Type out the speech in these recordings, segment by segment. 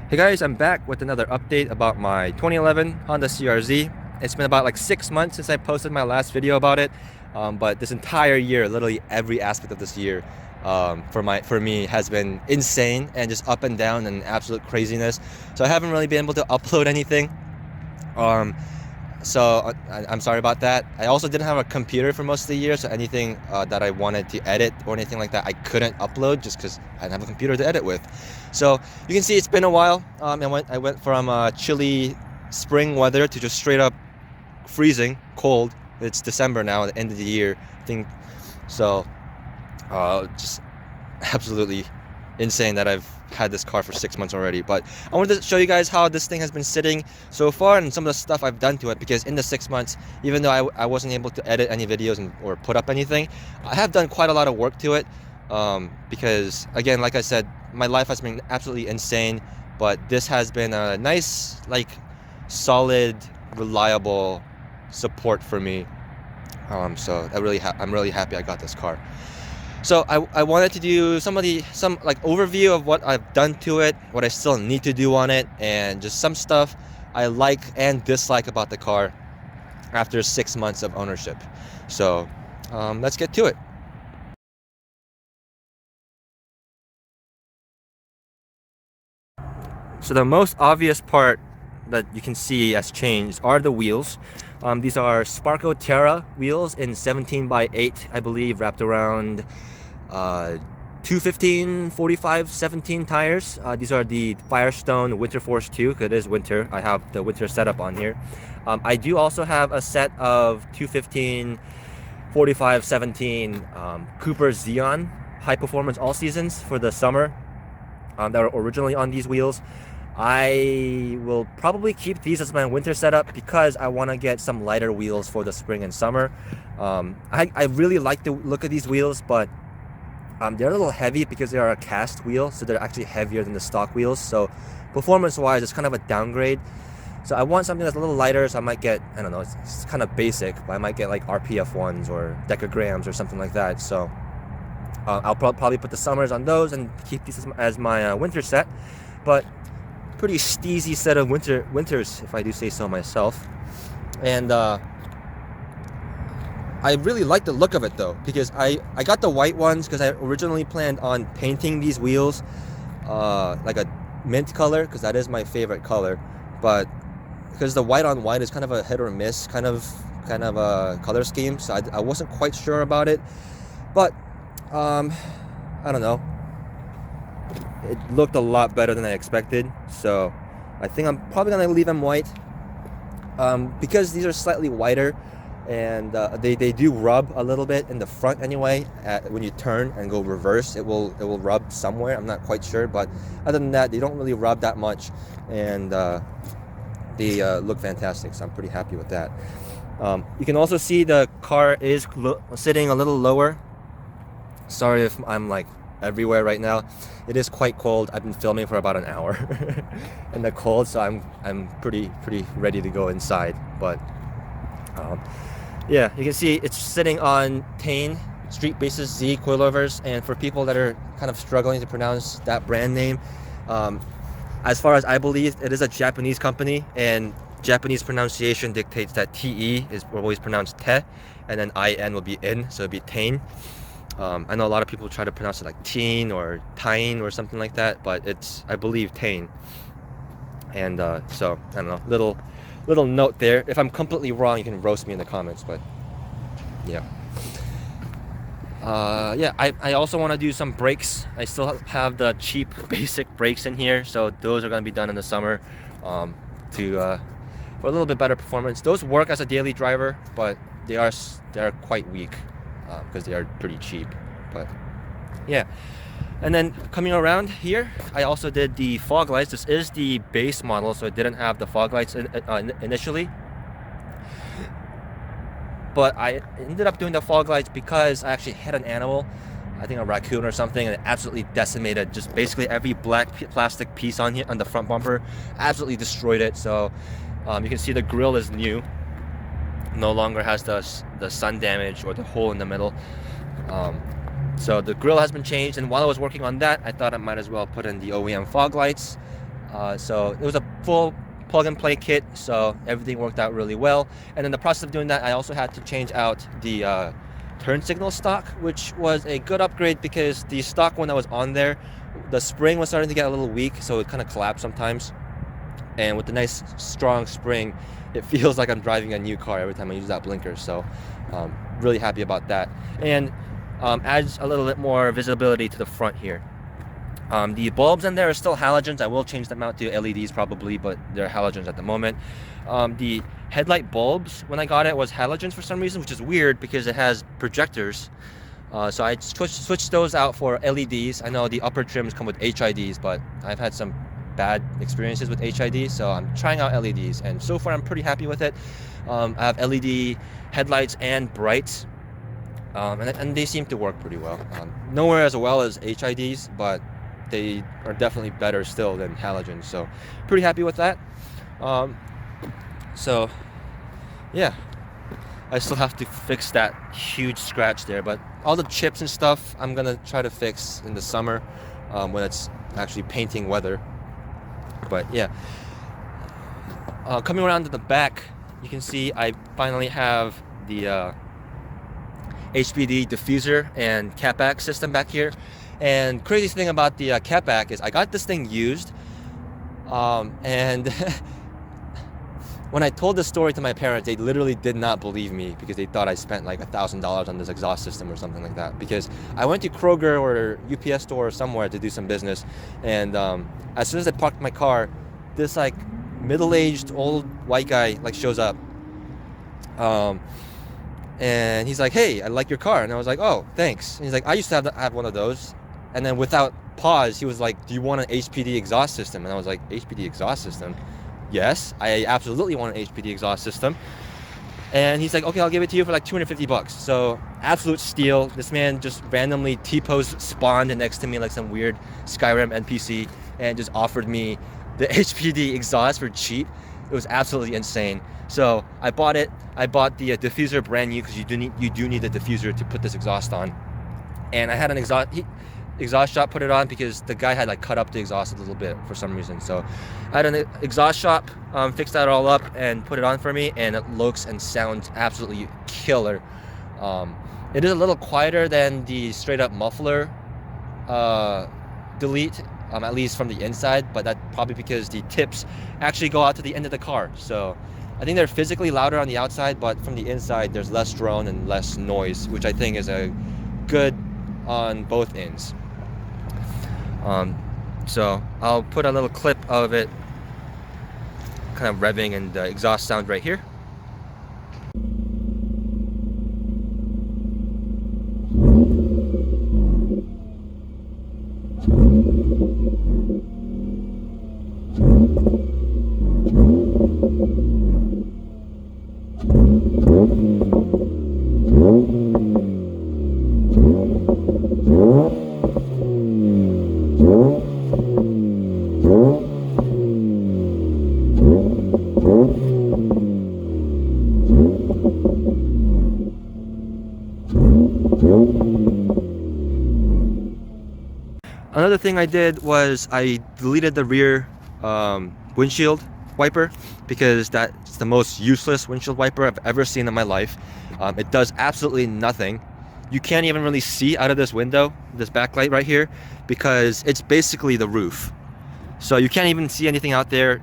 Hey guys, I'm back with another update about my 2011 Honda CRZ. It's been about like 6 months since I posted my last video about it, but this entire year, literally every aspect of this year, for me has been insane and just up and down and absolute craziness. So I haven't really been able to upload anything. Um, I'm sorry about that. I also didn't have a computer for most of the year, so anything that I wanted to edit or anything like that, I couldn't upload just because I didn't have a computer to edit with. So you can see it's been a while. I went from chilly spring weather to just straight up freezing cold. It's December now, at the end of the year. I think so. Just absolutely insane that I've had this car for 6 months already. But I wanted to show you guys how this thing has been sitting so far and some of the stuff I've done to it, because in the 6 months, even though I wasn't able to edit any videos or put up anything, I have done quite a lot of work to it, because again, like I said, my life has been absolutely insane, but this has been a nice, like, solid, reliable support for me. So I'm really happy I got this car. So I wanted to do some like overview of what I've done to it, what I still need to do on it, and just some stuff I like and dislike about the car after 6 months of ownership. So let's get to it. So the most obvious part that you can see has changed are the wheels. These are Sparco Terra wheels in 17x8, I believe, wrapped around 215 45 17 tires. These are the Firestone Winter Force 2, because it is winter. I have the winter setup on here. I do also have a set of 215 45 17 Cooper Xeon high performance all seasons for the summer, that were originally on these wheels. I will probably keep these as my winter setup because I want to get some lighter wheels for the spring and summer. I really like the look of these wheels, but they're a little heavy because they are a cast wheel, so they're actually heavier than the stock wheels. So performance-wise, it's kind of a downgrade. So I want something that's a little lighter, so I might get, I don't know, it's kind of basic, but I might get like RPF ones or decograms or something like that. So I'll probably put the summers on those and keep these as my winter set. But pretty steezy set of winters, if I do say so myself. And I really like the look of it though, because I got the white ones because I originally planned on painting these wheels like a mint color, because that is my favorite color. But because the white on white is kind of a hit or miss kind of a color scheme, so I wasn't quite sure about it. But I don't know, it looked a lot better than I expected, so I think I'm probably gonna leave them white, because these are slightly whiter, and they do rub a little bit in the front anyway. When you turn and go reverse, it will rub somewhere. I'm not quite sure, but other than that, they don't really rub that much, and they look fantastic, so I'm pretty happy with that. You can also see the car is sitting a little lower. Sorry if I'm like everywhere right now. It is quite cold. I've been filming for about an hour in the cold, so I'm pretty ready to go inside. But yeah, you can see it's sitting on Tane Street Basis Z coilovers, and for people that are kind of struggling to pronounce that brand name, as far as I believe, it is a Japanese company, and Japanese pronunciation dictates that TE is always pronounced te, and then IN will be in, so it'll be Tane. I know a lot of people try to pronounce it like teen or tine or something like that, but it's, I believe, Tane. And so I don't know, little note there. If I'm completely wrong, you can roast me in the comments. But yeah, yeah. I also want to do some brakes. I still have the cheap basic brakes in here, so those are going to be done in the summer, for a little bit better performance. Those work as a daily driver, but they're quite weak, because they are pretty cheap. But yeah, and then coming around here, I also did the fog lights. This is the base model, so it didn't have the fog lights initially, but I ended up doing the fog lights because I actually hit an animal, I think a raccoon or something, and it absolutely decimated just basically every black plastic piece on here on the front bumper. Absolutely destroyed it. So you can see the grille is new, no longer has the sun damage or the hole in the middle. So the grille has been changed, and while I was working on that, I thought I might as well put in the OEM fog lights. So it was a full plug and play kit, so everything worked out really well. And in the process of doing that, I also had to change out the turn signal stock, which was a good upgrade because the stock one that was on there, the spring was starting to get a little weak, so it kind of collapsed sometimes. And with the nice strong spring, it feels like I'm driving a new car every time I use that blinker. So really happy about that. And adds a little bit more visibility to the front here. The bulbs in there are still halogens. I will change them out to LEDs probably, but they're halogens at the moment. The headlight bulbs, when I got it, was halogens for some reason, which is weird because it has projectors. So I switched those out for LEDs. I know the upper trims come with HIDs, but I've had some bad experiences with HIDs, so I'm trying out LEDs, and so far I'm pretty happy with it. I have LED headlights and brights, and they seem to work pretty well. Nowhere as well as HIDs, but they are definitely better still than halogens, so pretty happy with that. So yeah, I still have to fix that huge scratch there, but all the chips and stuff I'm gonna try to fix in the summer when it's actually painting weather. But yeah, coming around to the back, you can see I finally have the HPD diffuser and catback system back here. And craziest thing about the catback is I got this thing used, and when I told this story to my parents, they literally did not believe me because they thought I spent like $1,000 on this exhaust system or something like that. Because I went to Kroger or UPS store or somewhere to do some business, and as soon as I parked my car, this like middle-aged old white guy like shows up, and he's like, "Hey, I like your car," and I was like, "Oh, thanks." And he's like, "I used to have one of those," and then without pause, he was like, "Do you want an HPD exhaust system?" And I was like, "HPD exhaust system? Yes, I absolutely want an HPD exhaust system." And he's like, "Okay, I'll give it to you for like $250. So absolute steal. This man just randomly T-pose spawned next to me like some weird Skyrim NPC and just offered me the HPD exhaust for cheap. It was absolutely insane. So I bought it. I bought the diffuser brand new because you do need a diffuser to put this exhaust on. And I had an exhaust shop put it on because the guy had like cut up the exhaust a little bit for some reason. So I had an exhaust shop fix that all up and put it on for me, and it looks and sounds absolutely killer. It is a little quieter than the straight up muffler delete, at least from the inside, but that's probably because the tips actually go out to the end of the car. So I think they're physically louder on the outside, but from the inside there's less drone and less noise, which I think is a good on both ends. So I'll put a little clip of it kind of revving and the exhaust sound right here. Another thing I did was I deleted the rear windshield wiper because that's the most useless windshield wiper I've ever seen in my life. It does absolutely nothing. You can't even really see out of this window, this backlight right here, because it's basically the roof. So you can't even see anything out there.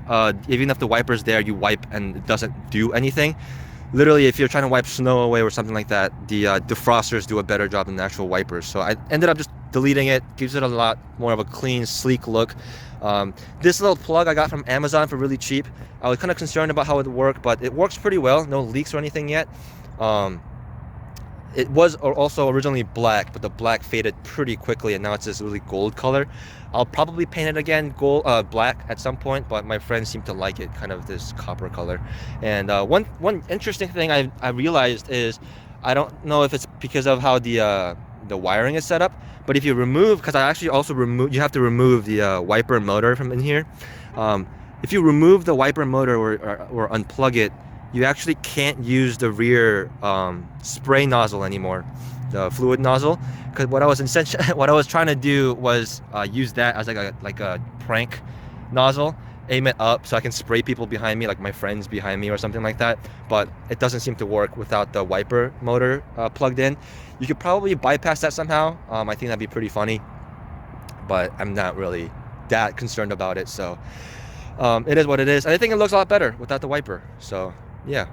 Even if the wiper's there, you wipe and it doesn't do anything. Literally, if you're trying to wipe snow away or something like that, the defrosters do a better job than the actual wipers. So I ended up just deleting it. Gives it a lot more of a clean, sleek look. This little plug I got from Amazon for really cheap. I was kind of concerned about how it would work, but it works pretty well. No leaks or anything yet. It was also originally black, but the black faded pretty quickly, and now it's this really gold color. I'll probably paint it again black at some point, but my friends seem to like it, kind of this copper color. And one interesting thing I realized is, I don't know if it's because of how the wiring is set up, but if you remove, because I actually also you have to remove the wiper motor from in here. If you remove the wiper motor or unplug it, you actually can't use the rear spray nozzle anymore, the fluid nozzle. Because what I was trying to do was use that as like a prank nozzle, aim it up so I can spray people behind me, like my friends behind me or something like that. But it doesn't seem to work without the wiper motor plugged in. You could probably bypass that somehow. I think that'd be pretty funny, but I'm not really that concerned about it. So it is what it is. And I think it looks a lot better without the wiper. So yeah.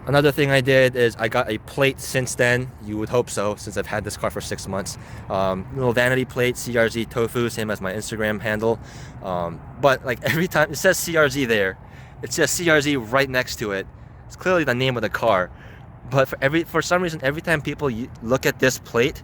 Another thing I did is I got a plate since then. You would hope so, since I've had this car for 6 months. Little vanity plate, CRZ Tofu, same as my Instagram handle. But like every time it says CRZ there, it says CRZ right next to it. It's clearly the name of the car. But for some reason, every time people look at this plate,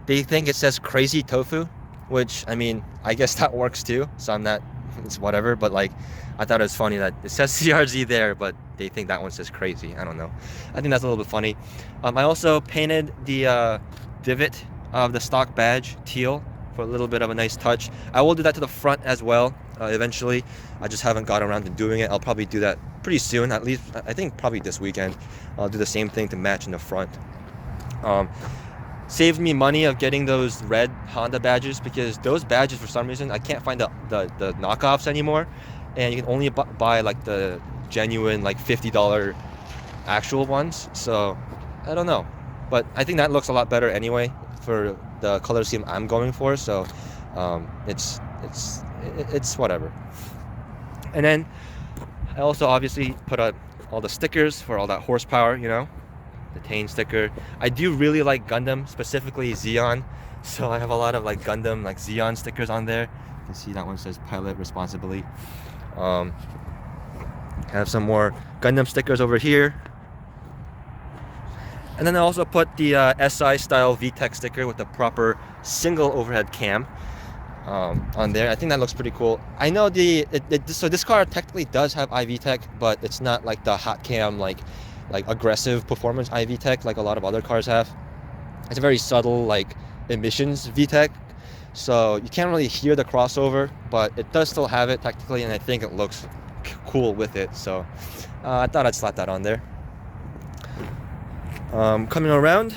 they think it says Crazy Tofu, which, I mean, I guess that works too. So I'm not, it's whatever. But like, I thought it was funny that it says CRZ there, but they think that one says Crazy. I don't know. I think that's a little bit funny. I also painted the divot of the stock badge teal for a little bit of a nice touch. I will do that to the front as well eventually. I just haven't got around to doing it. I'll probably do that pretty soon, at least I think probably this weekend. I'll do the same thing to match in the front. Saved me money of getting those red Honda badges, because those badges, for some reason, I can't find the knockoffs anymore, and you can only buy like the genuine like $50 actual ones. So I don't know, but I think that looks a lot better anyway for the color scheme I'm going for. So it's whatever. And then I also obviously put up all the stickers for all that horsepower, you know, the Tane sticker. I do really like Gundam, specifically Xeon, so I have a lot of like Gundam, like Xeon stickers on there. You can see that one says pilot responsibly. Have some more Gundam stickers over here. And then I also put the SI style VTEC sticker with the proper single overhead cam on there. I think that looks pretty cool. I know so this car technically does have iVTEC, but it's not like the hot cam, like aggressive performance iVTEC like a lot of other cars have. It's a very subtle like emissions VTEC, so you can't really hear the crossover, but it does still have it technically, and I think it looks cool with it. So I thought I'd slap that on there. Coming around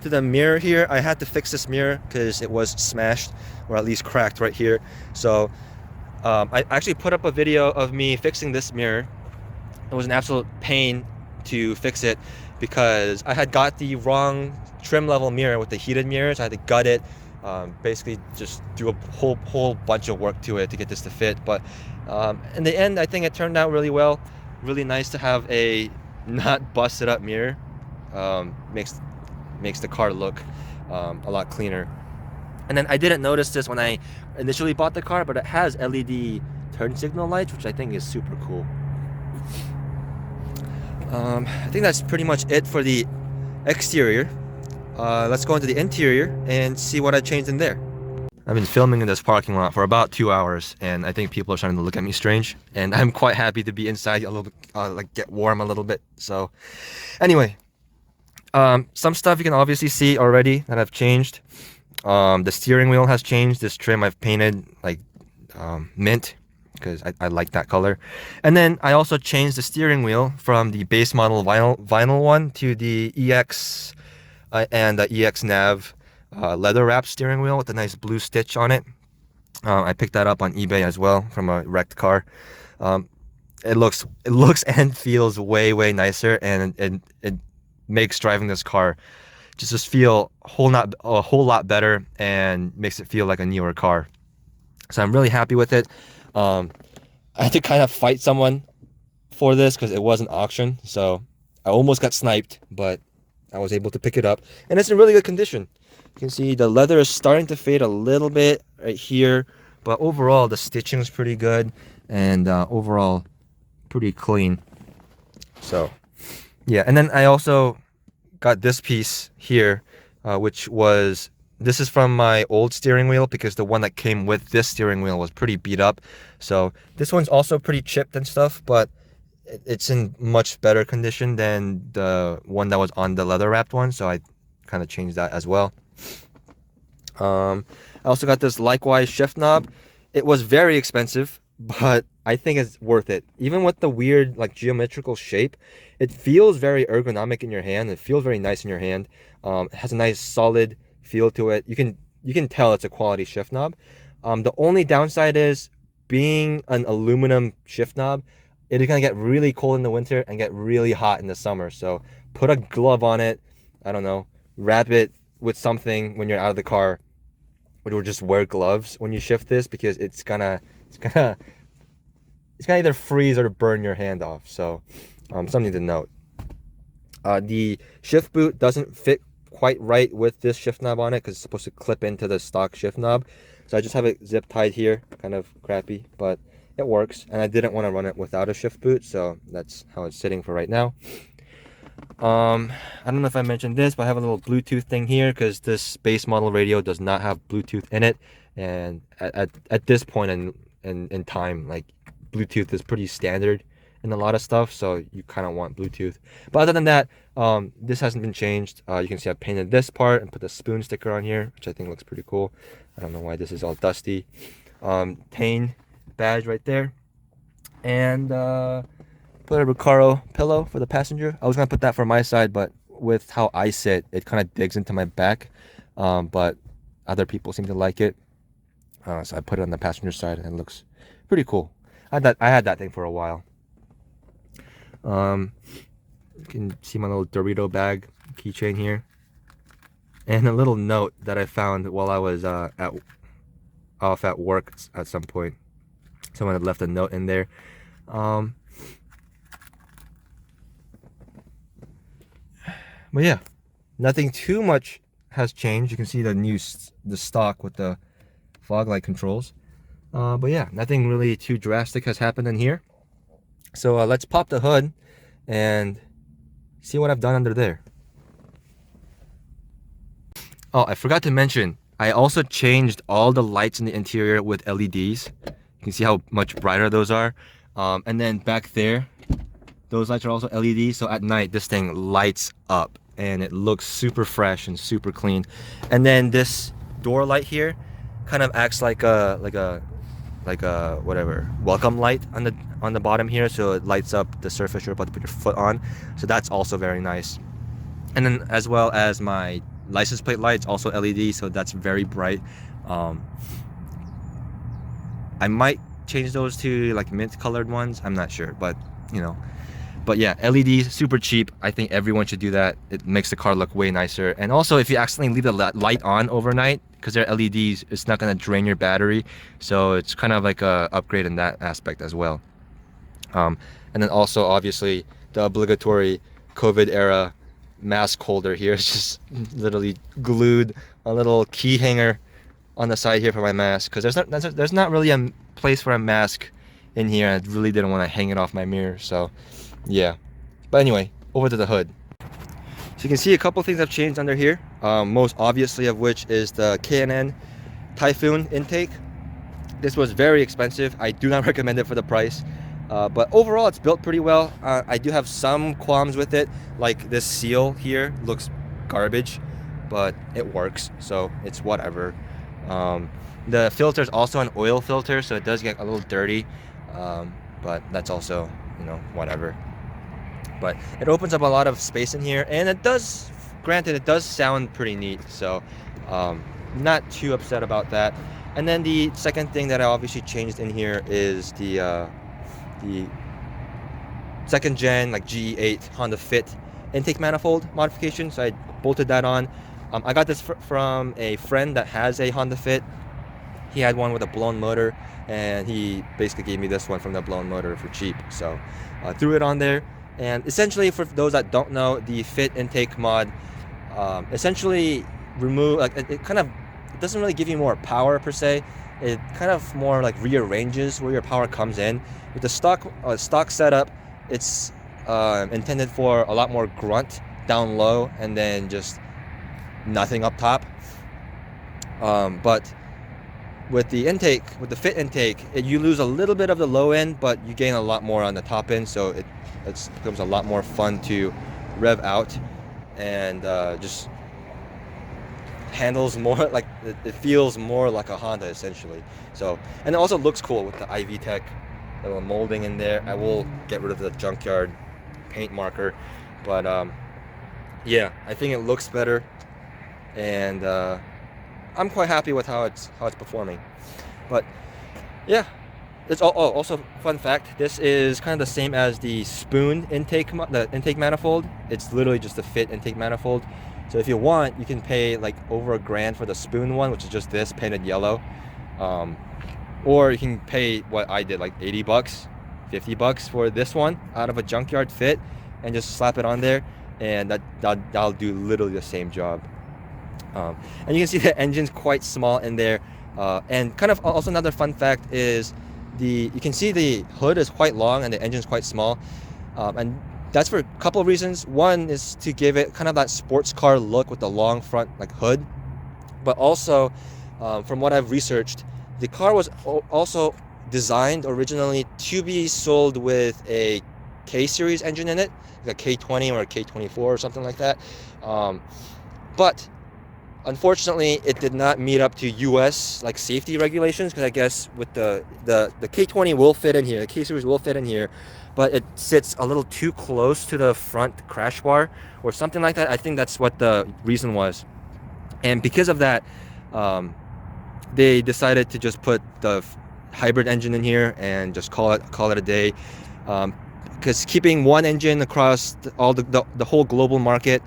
to the mirror here, I had to fix this mirror because it was smashed, or at least cracked right here. So I actually put up a video of me fixing this mirror. It was an absolute pain to fix it because I had got the wrong trim level mirror with the heated mirrors. I had to gut it, basically just do a whole bunch of work to it to get this to fit. But in the end, I think it turned out really well. Really nice to have a not busted up mirror. Makes the car look a lot cleaner. And then I didn't notice this when I initially bought the car, but it has LED turn signal lights, which I think is super cool. I think that's pretty much it for the exterior. Let's go into the interior and see what I changed in there. I've been filming in this parking lot for about 2 hours, and I think people are starting to look at me strange, and I'm quite happy to be inside a little bit, like get warm a little bit. So anyway, some stuff you can obviously see already that I've changed. The steering wheel has changed. This trim I've painted like mint, because I like that color. And then I also changed the steering wheel from the base model vinyl one to the EX and the EX Nav leather wrap steering wheel with a nice blue stitch on it. I picked that up on eBay as well from a wrecked car. It looks and feels way nicer, and it makes driving this car just feel a whole lot better, and makes it feel like a newer car. So I'm really happy with it. I had to kind of fight someone for this because it was an auction, so I almost got sniped, but I was able to pick it up, and it's in really good condition. You can see the leather is starting to fade a little bit right here, but overall the stitching is pretty good, and overall pretty clean. So yeah, and then I also got this piece here, this is from my old steering wheel, because the one that came with this steering wheel was pretty beat up. So this one's also pretty chipped and stuff, but it's in much better condition than the one that was on the leather wrapped one, so I kind of changed that as well. I also got this likewise shift knob. It was very expensive, but I think it's worth it. Even with the weird like geometrical shape, it feels very ergonomic in your hand. It feels very nice in your hand. It has a nice solid feel to it. You can tell it's a quality shift knob. The only downside is being an aluminum shift knob, it is gonna get really cold in the winter and get really hot in the summer. So put a glove on it. I don't know, wrap it with something when you're out of the car, or just wear gloves when you shift this, because it's gonna either freeze or burn your hand off. So something to note. The shift boot doesn't fit quite right with this shift knob on it because it's supposed to clip into the stock shift knob. So I just have it zip tied here, kind of crappy, but it works. And I didn't want to run it without a shift boot, so that's how it's sitting for right now. I don't know if I mentioned this, but I have a little Bluetooth thing here because this base model radio does not have Bluetooth in it. And at this point in time, like, Bluetooth is pretty standard in a lot of stuff, so you kind of want Bluetooth. But other than that, this hasn't been changed. You can see I painted this part and put the spoon sticker on here, which I think looks pretty cool. I don't know why this is all dusty. Tane badge right there, and put a Recaro pillow for the passenger. I was gonna put that for my side, but with how I sit, it kind of digs into my back. But other people seem to like it, so I put it on the passenger side, and it looks pretty cool. I had that thing for a while. You can see my little Dorito bag keychain here, and a little note that I found while I was off at work at some point. Someone had left a note in there. But yeah, nothing too much has changed. You can see the stock with the fog light controls. But yeah, nothing really too drastic has happened in here. So let's pop the hood and see what I've done under there. Oh, I forgot to mention, I also changed all the lights in the interior with LEDs. You can see how much brighter those are. And then back there, those lights are also LEDs. So at night, this thing lights up and it looks super fresh and super clean. And then this door light here kind of acts like a whatever welcome light on the bottom here, so it lights up the surface you're about to put your foot on. So that's also very nice. And then as well as my license plate lights, also LED, so that's very bright. I might change those to like mint colored ones, I'm not sure, but you know. But yeah, LEDs, super cheap. I think everyone should do that. It makes the car look way nicer. And also, if you accidentally leave the light on overnight, because they're LEDs, it's not going to drain your battery. So it's kind of like a upgrade in that aspect as well. And then also, obviously, the obligatory COVID era mask holder here is just literally glued, a little key hanger on the side here for my mask, because there's not really a place for a mask in here. I really didn't want to hang it off my mirror, so yeah. But anyway, over to the hood. So you can see a couple things have changed under here, most obviously of which is the K&N Typhoon intake. This was very expensive. I do not recommend it for the price, but overall it's built pretty well. I do have some qualms with it, like this seal here looks garbage, but it works, so it's whatever. The filter is also an oil filter, so it does get a little dirty, but that's also, you know, whatever. But it opens up a lot of space in here, and it does, granted, it does sound pretty neat, so not too upset about that. And then the second thing that I obviously changed in here is the second gen, like GE8 Honda Fit intake manifold modification. So I bolted that on. I got this from a friend that has a Honda Fit. He had one with a blown motor, and he basically gave me this one from the blown motor for cheap. So I threw it on there. And essentially, for those that don't know, the Fit intake mod essentially it doesn't really give you more power per se. It kind of more like rearranges where your power comes in. With the stock setup, it's intended for a lot more grunt down low and then just nothing up top. But with the intake, with the Fit intake, you lose a little bit of the low end, but you gain a lot more on the top end. So it becomes a lot more fun to rev out, and just handles more like it feels more like a Honda essentially. So, and it also looks cool with the IV Tech little molding in there. I will get rid of the junkyard paint marker, but yeah, I think it looks better, and I'm quite happy with how it's performing. But yeah, it's also fun fact. This is kind of the same as the spoon the intake manifold. It's literally just a fit intake manifold. So if you want, you can pay like over $1,000 for the spoon one, which is just this painted yellow. Or you can pay what I did, like 80 bucks, 50 bucks for this one out of a junkyard fit, and just slap it on there, and that'll do literally the same job. And you can see the engine's quite small in there. And kind of also another fun fact is you can see the hood is quite long and the engine's quite small. And that's for a couple of reasons. One is to give it kind of that sports car look with the long front like hood. But also, from what I've researched, the car was also designed originally to be sold with a K-series engine in it, like a K20 or a K24 or something like that. But unfortunately, it did not meet up to US like safety regulations, because I guess with the K20 will fit in here, the K-series will fit in here, but it sits a little too close to the front crash bar or something like that. I think that's what the reason was. And because of that, they decided to just put the hybrid engine in here and just call it a day. Because keeping one engine across the whole global market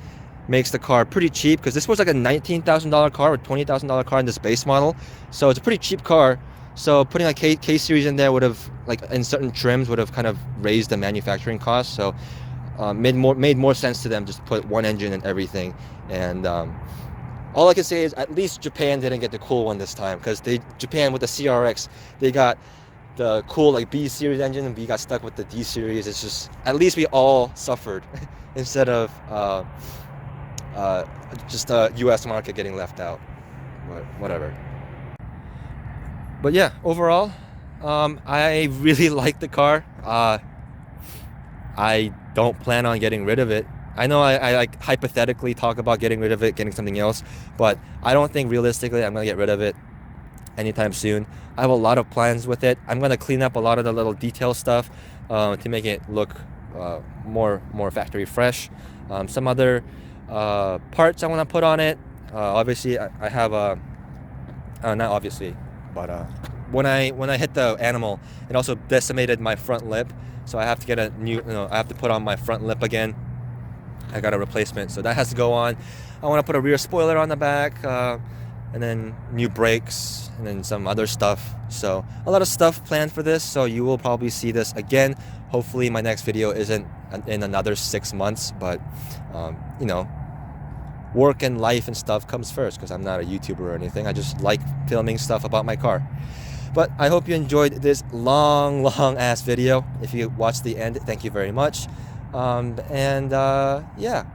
makes the car pretty cheap, because this was like a $19,000 car or $20,000 car in this base model. So it's a pretty cheap car. So putting a K-series in there would have, like in certain trims, would have kind of raised the manufacturing cost. So made more sense to them just put one engine in everything. And all I can say is at least Japan didn't get the cool one this time, because Japan with the CRX, they got the cool like B series engine, and we got stuck with the D series. It's just, at least we all suffered instead of just the US market getting left out. But whatever. But yeah, overall, I really like the car. I don't plan on getting rid of it. I know I like hypothetically talk about getting rid of it, getting something else, but I don't think realistically I'm gonna get rid of it anytime soon. I have a lot of plans with it. I'm gonna clean up a lot of the little detail stuff to make it look more factory fresh. Some other parts I want to put on it. Obviously, I have not obviously, but when I hit the animal, it also decimated my front lip, so I have to get a new. I have to put on my front lip again. I got a replacement, so that has to go on. I want to put a rear spoiler on the back, and then new brakes, and then some other stuff. So a lot of stuff planned for this, so you will probably see this again. Hopefully my next video isn't in another 6 months, but work and life and stuff comes first, because I'm not a YouTuber or anything. I just like filming stuff about my car. But I hope you enjoyed this long ass video. If you watched the end, thank you very much. Yeah,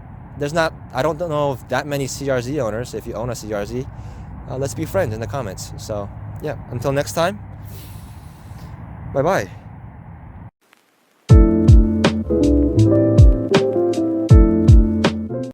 I don't know if that many CRZ owners. If you own a CRZ, let's be friends in the comments. So yeah, until next time, bye bye.